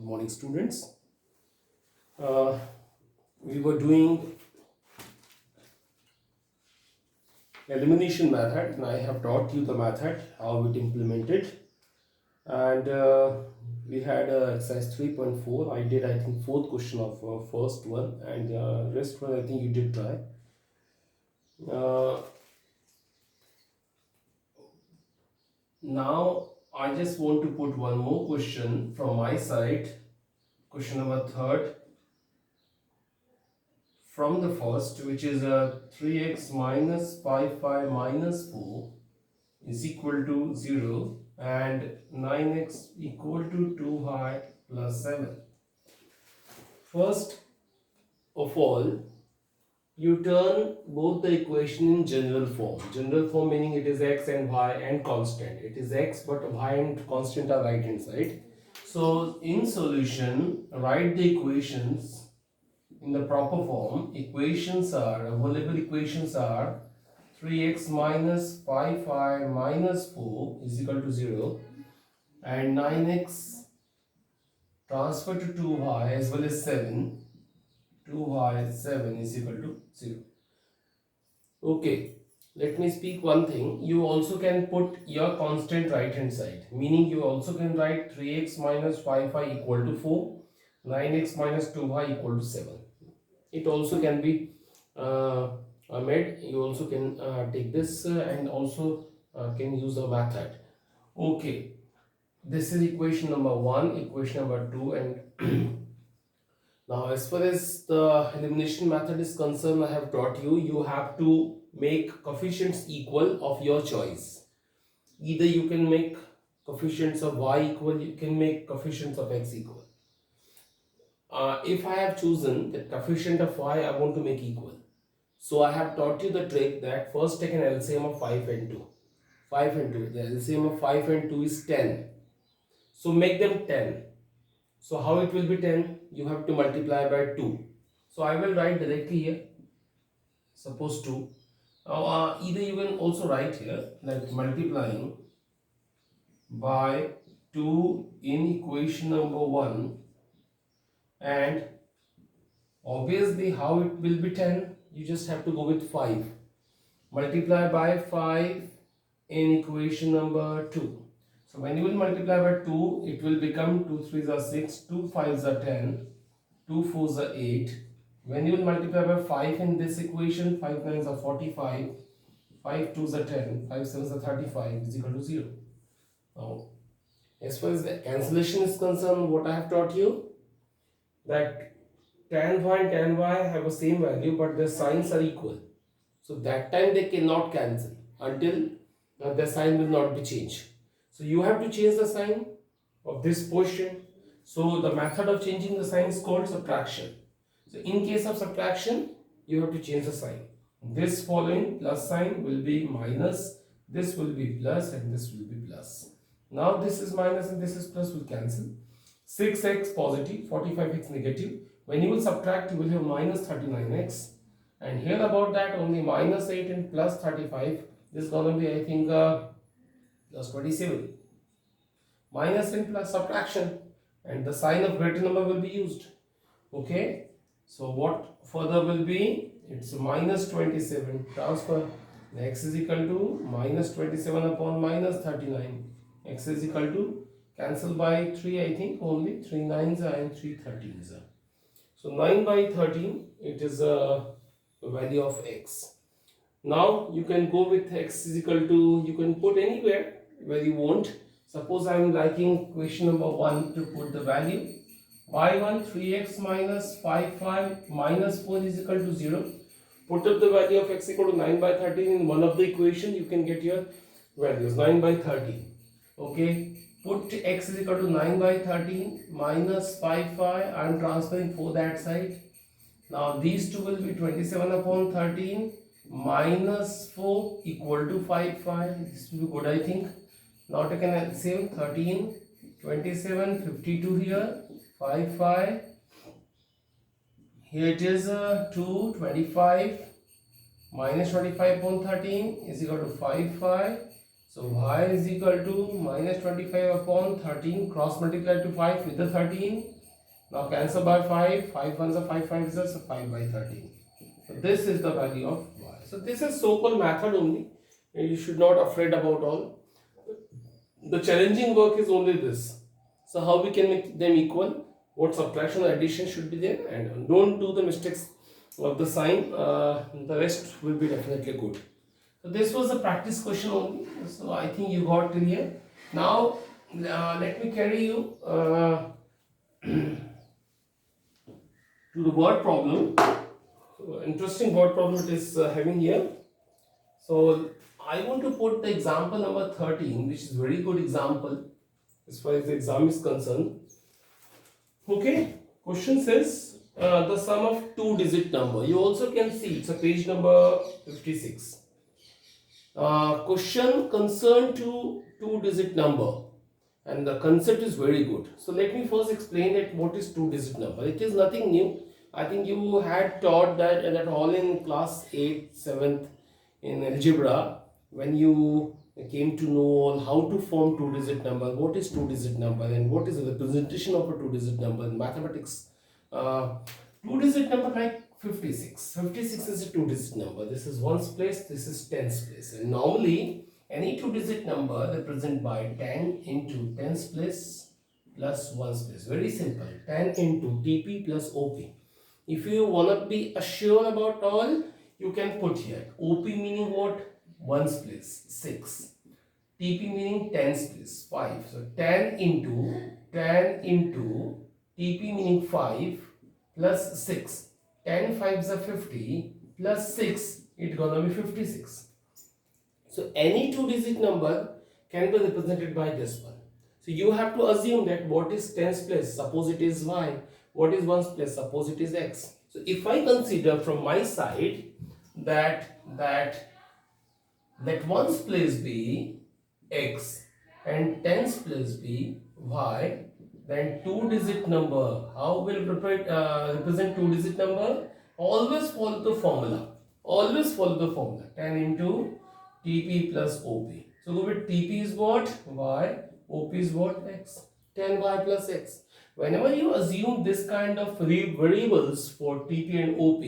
morning, students. Uh, we were doing elimination method, and I have taught you the method, how it implemented. And we had exercise 3.4. I did, I think, fourth question of first one, and rest one I think you did try. Now I just want to put one more question from my side. Question number third from the first, which is 3x minus 5 minus 4 is equal to 0 and 9x equal to 2y plus 7. First of all, you turn both the equation in general form. General form meaning it is x and y and constant. It is x but y and constant are right hand side. So in solution, write the equations in the proper form. Available equations are 3x minus 5y minus 4 is equal to 0 and 9x transfer to 2y as well as 7, 2y 7 is equal to 0. Okay, let me speak one thing. You also can put your constant right hand side, meaning you also can write 3x minus 5y equal to 4, 9x minus 2y equal to 7. It also can be made. You also can take this and also can use a method. Okay, this is equation number 1, equation number 2, and now as far as the elimination method is concerned, I have taught you, you have to make coefficients equal of your choice. Either you can make coefficients of y equal, you can make coefficients of x equal. If I have chosen the coefficient of y I want to make equal, so I have taught you the trick that first take an LCM of 5 and 2. 5 and 2, the LCM of 5 and 2 is 10. So make them 10. So how it will be 10? You have to multiply by 2. So I will write directly here, suppose 2. Either you can also write here like multiplying by 2 in equation number 1, and obviously how it will be 10? You just have to go with 5. Multiply by 5 in equation number 2. So when you will multiply by 2, it will become 2 3s are 6, 2 5s are 10, 2 4s are 8. When you will multiply by 5 in this equation, 5 9s are 45, 5 2s are 10, 5 7s are 35 is equal to 0. Now, as far as the cancellation is concerned, what I have taught you, that tan y and tan y have the same value but their signs are equal. So that time they cannot cancel until the sign will not be changed. So you have to change the sign of this portion. So the method of changing the sign is called subtraction. So in case of subtraction, you have to change the sign. This following plus sign will be minus, this will be plus, and this will be plus. Now this is minus and this is plus, will cancel. 6x positive, 45x negative. When you will subtract, you will have minus 39x. And here about that, only minus 8 and plus 35. This is going to be, I think, plus 27. Minus and plus subtraction. And the sign of greater number will be used. Okay. So what further will be? It's minus 27. Transfer. X is equal to minus 27 upon minus 39. X is equal to, cancel by 3, I think, only 3 9s and 3 13s. So 9 by 13, it is a value of x. Now you can go with x is equal to, you can put anywhere where you want. Suppose I am liking question number 1 to put the value. y1 3x minus 5 minus 4 is equal to 0. Put up the value of x equal to 9 by 13 in one of the equation, you can get your values 9 by 13. Okay, put x is equal to 9 by 13 minus 5 I am transferring 4 that side. Now these two will be 27 upon 13 minus 4 equal to 5 This will be good, I think. Now take an LCM, 13, 27, 52 here, 5 Here it is 2, 25 minus 25 upon 13 is equal to 5 So y is equal to minus 25 upon 13, cross multiply to 5 with the 13. Now cancel by 5, 5 ones are 5 5s are, so 5 by 13. So this is the value of y. So this is so-called method only. And you should not afraid about all. The challenging work is only this. So how we can make them equal? What subtraction or addition should be there? And don't do the mistakes of the sign. The rest will be definitely good. So this was a practice question only. So I think you got clear. Now let me carry you to the word problem. So, interesting word problem it is having here. So I want to put the example number 13, which is very good example as far as the exam is concerned. Okay, question says the sum of two-digit number. You also can see it's a page number 56. Question concerned to two-digit number, and the concept is very good. So let me first explain it. What is two-digit number? It is nothing new. I think you had taught that all in class 8th, 7th in algebra, when you came to know how to form two-digit number, what is two-digit number and what is the representation of a two-digit number in mathematics. Two-digit number like 56. 56 is a two-digit number. This is ones place, this is tens place. And normally, any two-digit number represented by 10 into tens place plus ones place. Very simple. 10 into TP plus OP. If you want to be sure about all, you can put here. OP meaning what? Ones place, 6. TP meaning tens place, 5. So 10 into TP meaning 5 plus 6. 10 5s are 50 plus 6, it's gonna be 56. So any two-digit number can be represented by this one. So you have to assume that what is tens place, suppose it is y. What is ones place, suppose it is x. So if I consider from my side that ones place be x and tens place be y, then two-digit number, how will represent two-digit number? Always follow the formula. Always follow the formula. 10 into TP plus OP. So go with TP is what? Y. OP is what? X. 10y plus x. Whenever you assume this kind of variables for TP and OP,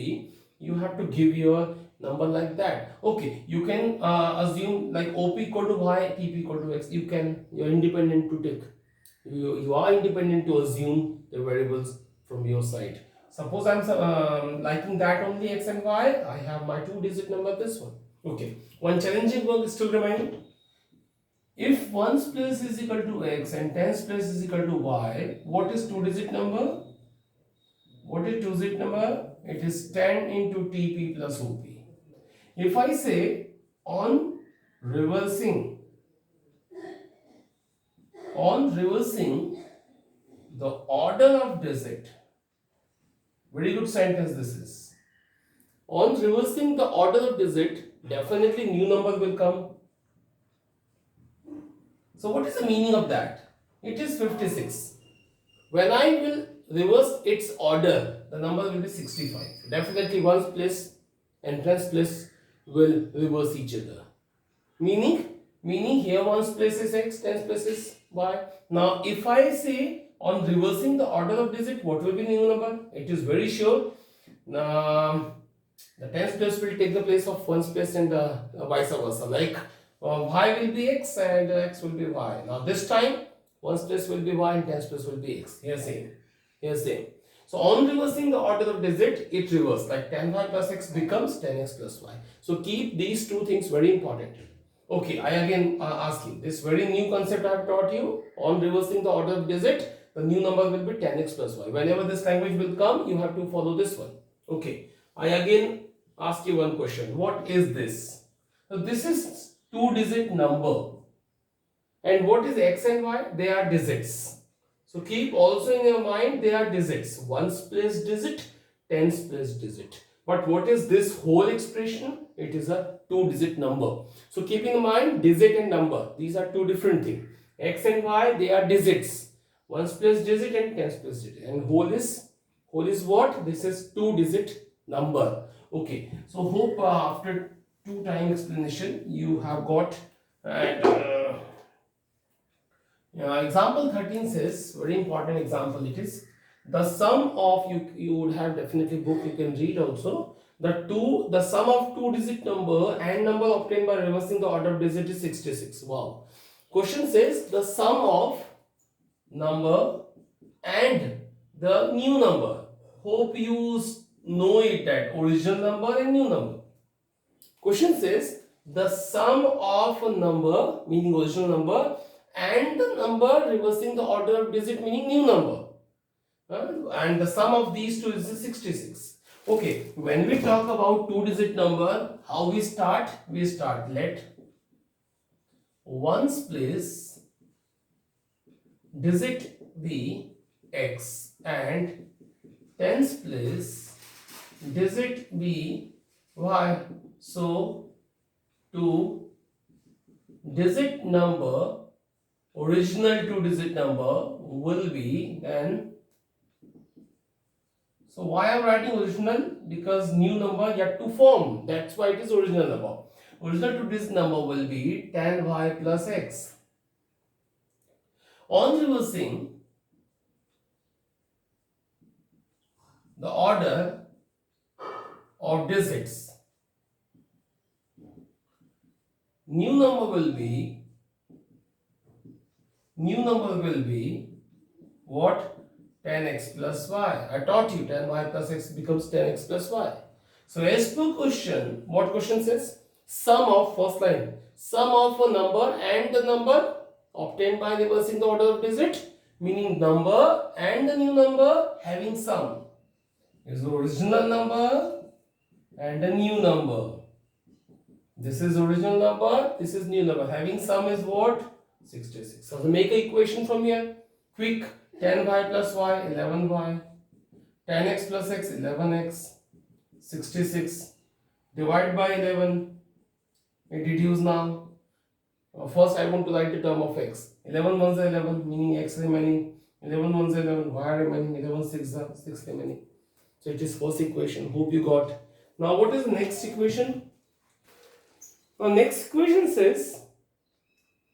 you have to give your number like that. Okay, you can assume like OP equal to y, TP equal to x. You're independent to take. You are independent to assume the variables from your side. Suppose I'm liking that only x and y, I have my two-digit number, this one. Okay, one challenging work is still remaining. If ones place is equal to x and tens place is equal to y, what is two-digit number? What is two-digit number? It is 10 into TP plus OP. If I say on reversing the order of digit, very good sentence this is. On reversing the order of digit, definitely new number will come. So what is the meaning of that? It is 56. When I will reverse its order, the number will be 65. Definitely ones place and tens place will reverse each other. Meaning here ones place is x, tens place is y. Now if I say on reversing the order of digit, what will be new number? It is very sure. The tens place will take the place of ones place and vice versa. Like y will be x and x will be y. Now this time ones place will be y and tens place will be x. Here same. So on reversing the order of digit, it reverses. Like 10y plus x becomes 10x plus y. So keep these two things very important. Okay, I again ask you, this very new concept I have taught you, on reversing the order of digit, the new number will be 10x plus y. Whenever this language will come, you have to follow this one. Okay, I again ask you one question. What is this? So this is two-digit number. And what is x and y? They are digits. So keep also in your mind, they are digits. Ones place digit, tens place digit. But what is this whole expression? It is a two-digit number. So keep in mind, digit and number. These are two different things. X and y, they are digits. Ones place digit and tens place digit. And whole is what? This is two-digit number. Okay. So hope after two-time explanation, you have got example 13 says, very important example it is. The sum of, you would have definitely book, you can read also. The sum of two digit number and number obtained by reversing the order of digit is 66. Wow. Question says the sum of number and the new number. Hope you know it, that original number and new number. Question says the sum of a number, meaning original number, and the number reversing the order of digit, meaning new number. And the sum of these two is 66. Okay, when we talk about two digit number, how we start? We start, let ones place digit be x and tens place digit be y. So, two digit number, original two digit number will be then. So why I am writing original? Because new number yet to form. That's why it is original number. Original to this number will be tan y plus x. On reversing the order of digits, new number will be what? Tan x plus y. I taught you tan y plus x becomes tan x plus y. So as per question, what question says? Sum of, first line, sum of a number and the number obtained by reversing the order of digit, meaning number and the new number having sum, is the original number and the new number. This is original number, this is new number. Having sum is what? 66. So we make an equation from here. Quick. Tan y plus y, 11y. Tan x plus x, 11x. 66. Divide by 11. We deduce now. First I want to write the term of x. 11 ones are 11, meaning x remaining. 11 ones are 11, y remaining. 11 6 are 6 remaining. So it is first equation. Hope you got. Now what is the next equation? Now next equation says,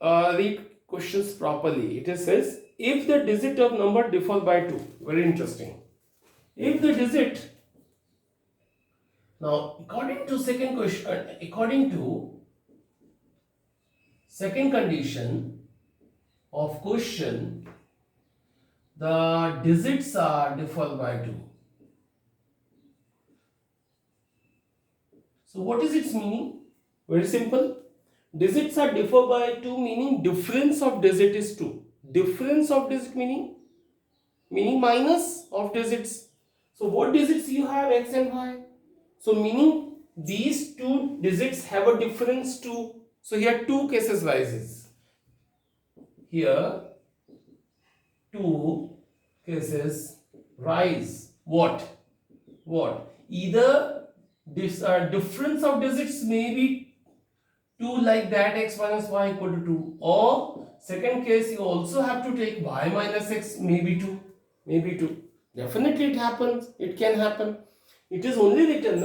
read questions properly. It says, if the digit of number differ by 2. Very interesting. If the digit, now according to second question, according to second condition of question, the digits are differ by 2. So what is its meaning? Very simple. Digits are differ by 2, meaning difference of digit is 2. Difference of digit meaning minus of digits. So what digits you have, x and y? So meaning these two digits have a difference too. So here two cases rises. Here two cases rise. What? Either this difference of digits may be 2 like that, x minus y equal to 2, or second case you also have to take y minus x, maybe 2. Definitely it happens, it can happen. It is only written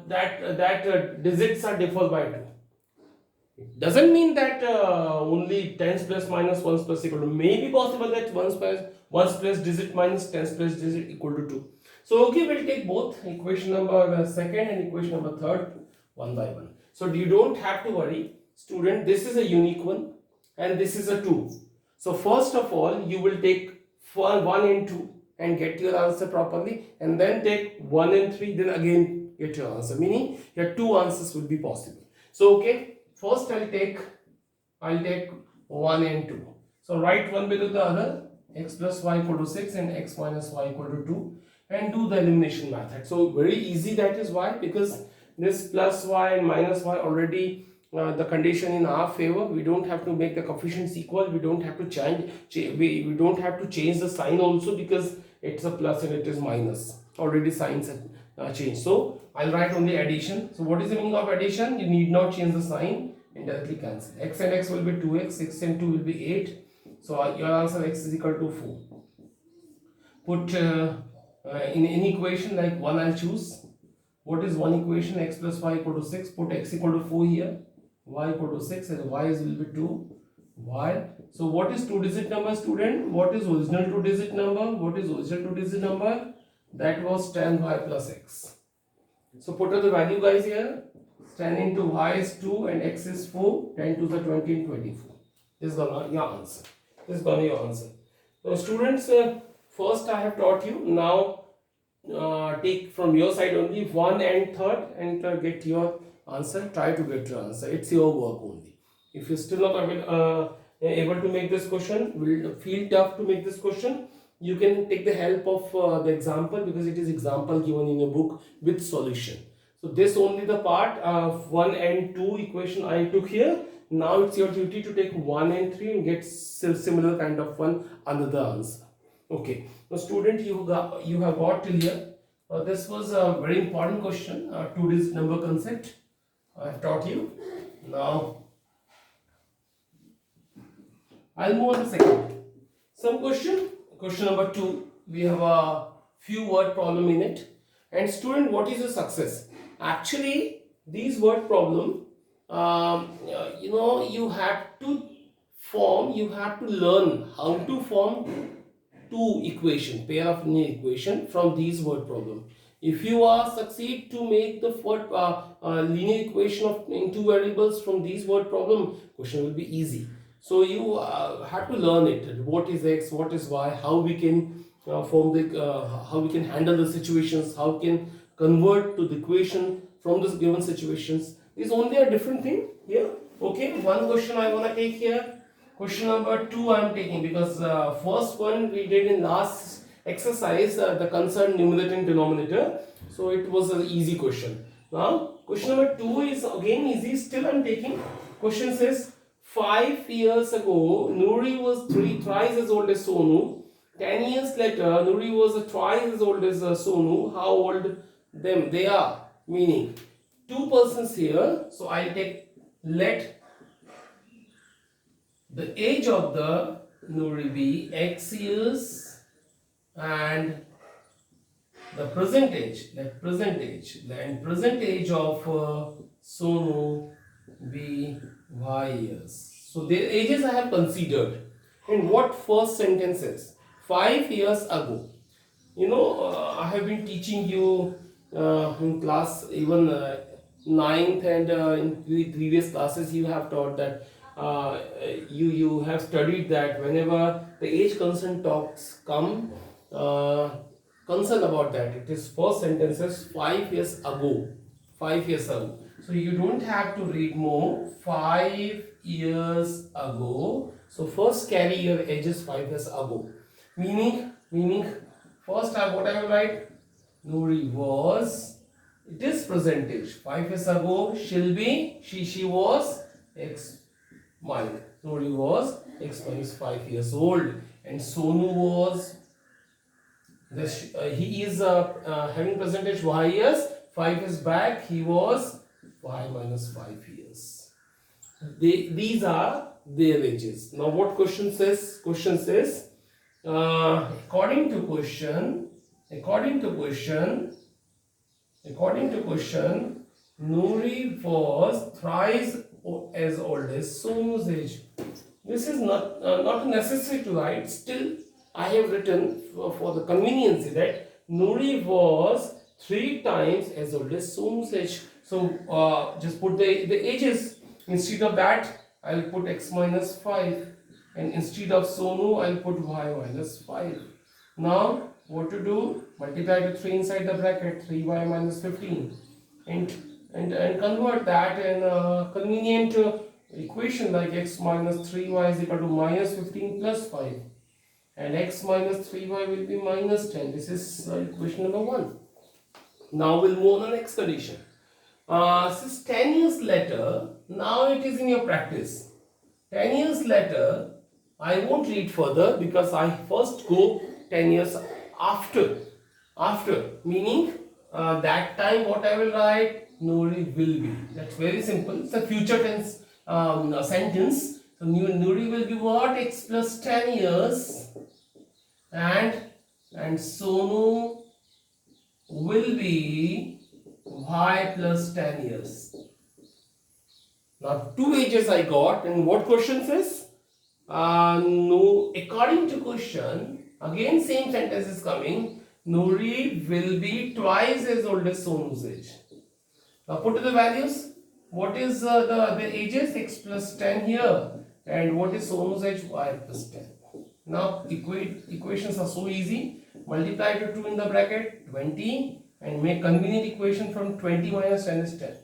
that digits are differ by 2. It doesn't mean that only tens plus minus ones plus equal to, may be possible that ones plus digit minus tens plus digit equal to 2. So okay, we'll take both equation number second and equation number third one by one. So you don't have to worry, student. This is a unique one and this is a 2. So first of all, you will take 1 and 2 and get your answer properly, and then take 1 and 3, then again get your answer, meaning your 2 answers will be possible. So okay, first I'll take 1 and 2. So write one below the other, x plus y equal to 6 and x minus y equal to 2, and do the elimination method. So very easy, that is why, because this plus y and minus y already the condition in our favor. We don't have to make the coefficients equal. We don't have to we don't have to change the sign also, because it's a plus and it is minus. Already signs have changed. So I'll write only addition. So what is the meaning of addition? You need not change the sign and directly cancel. X and x will be 2x. 6 and 2 will be 8. So your answer x is equal to 4. Put in any equation like 1 I'll choose. What is one equation? X plus y equal to 6. Put x equal to 4 here. Y equal to 6 and y will be 2. y. So what is two-digit number, student? What is original two-digit number? What is original two-digit number? That was tan y plus x. So put up the value, guys, here. Tan into y is 2 and x is 4. 10 to the 20 and 24. This is gonna your answer. This is gonna your answer. So students, first I have taught you. Now take from your side only 1 and 3rd and get your answer. Try to get your answer. It's your work only. If you're still not able to make this question, will feel tough to make this question, you can take the help of the example, because it is example given in a book with solution. So this only the part of 1 and 2 equation I took here. Now it's your duty to take 1 and 3 and get similar kind of one another answer. Okay. Now student, you have got till here. This was a very important question, two-digit number concept I have taught you. Now I'll move on to second. Some question number 2. We have a few word problem in it. And student, what is your success? Actually, these word problem, you have to learn how to form two equation, pair of linear equation from these word problem. If you are succeed to make the linear equation of in two variables from these word problem, question will be easy. So you have to learn it. What is x? What is y? How we can how we can handle the situations? How we can convert to the equation from this given situations? Is only a different thing here. Okay, one question I wanna take here. Question number 2 I am taking, because first one we did in last exercise, the concerned numerator and denominator. So it was an easy question. Now question number 2 is again easy. Still I am taking. Question says 5 years ago Nuri was thrice as old as Sonu. 10 years later Nuri was twice as old as Sonu. How old they are? Meaning two persons here. So I take let the age of the Nuri be x years and the present age of Sonu be y years. So their ages I have considered. And what first sentence is? 5 years ago. I have been teaching you in class, even 9th and in previous classes you have taught that you have studied that whenever the age concern talks come, concern about that, it is first sentences 5 years ago. 5 years ago. So you don't have to read more. 5 years ago. So first carry your ages 5 years ago. Meaning first what I will write? Nuri was, it is present age. 5 years ago she'll be, she was x minus. Nuri was x minus 5 years old, and Sonu was he is having present age y years. 5 years back he was y minus 5 years. These are their ages. Now what question says? Question says according to question, Nuri was thrice as old as Sonu's age. This is not necessary to write. Still, I have written for the convenience that Nuri was 3 times as old as Sonu's age. So just put the ages. Instead of that, I'll put x minus 5, and instead of Sonu, I'll put y minus 5. Now what to do? Multiply to 3 inside the bracket, 3y minus 15, and convert that in a convenient equation like x minus 3y is equal to minus 15 plus 5, and x minus 3y will be minus 10. This is equation number 1. Now we'll move on the next condition. Since 10 years later, now it is in your practice. 10 years later, I won't read further because I first go 10 years after, meaning that time what I will write? Nuri will be. That's very simple. It's a future tense sentence. So Nuri will be what? X plus 10 years, and Sonu will be y plus 10 years. Now 2 ages I got, and what question says? no, according to question, again same sentence is coming. Nuri will be twice as old as Sonu's age. Now put the values. What is the ages? X plus 10 here. And what is Sonu's age? Y plus 10. Now equations are so easy. Multiply to 2 in the bracket, 20, and make convenient equation from 20 minus 10 is 10.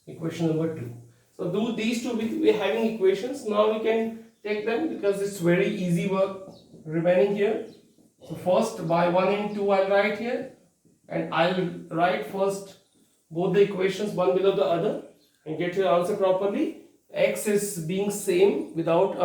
Equation number 2. So do these two, we having equations. Now we can take them because it's very easy work remaining here. So first by 1 and 2 I'll write here, and I'll write first both the equations one below the other and get your answer properly. X is being same without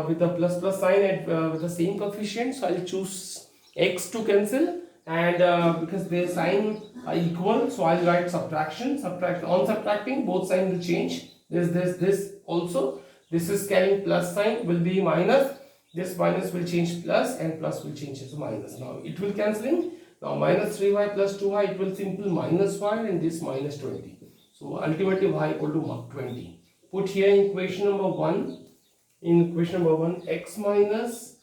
with the plus plus sign and with the same coefficient, so I'll choose X to cancel, and because their sign are equal, so I'll write subtraction. On subtracting, both signs will change. This also, this is carrying plus sign will be minus, this minus will change plus, and plus will change to minus. Now it will cancelling. Now minus 3y plus 2y, it will simple minus y, and this minus 20. So ultimately y equal to 20. Put here in equation number 1. In equation number 1, x minus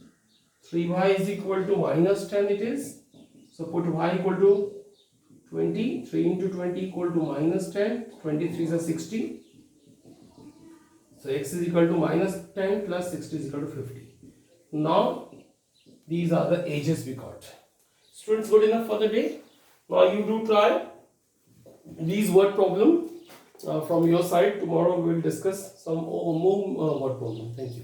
3y is equal to minus 10 it is. So put y equal to 20. 3 into 20 equal to minus 10. 23 is a 60. So x is equal to minus 10 plus 60 is equal to 50. Now these are the ages we got. Students, good enough for the day. Now you do try these word problem from your side. Tomorrow we will discuss some more word problem. Thank you.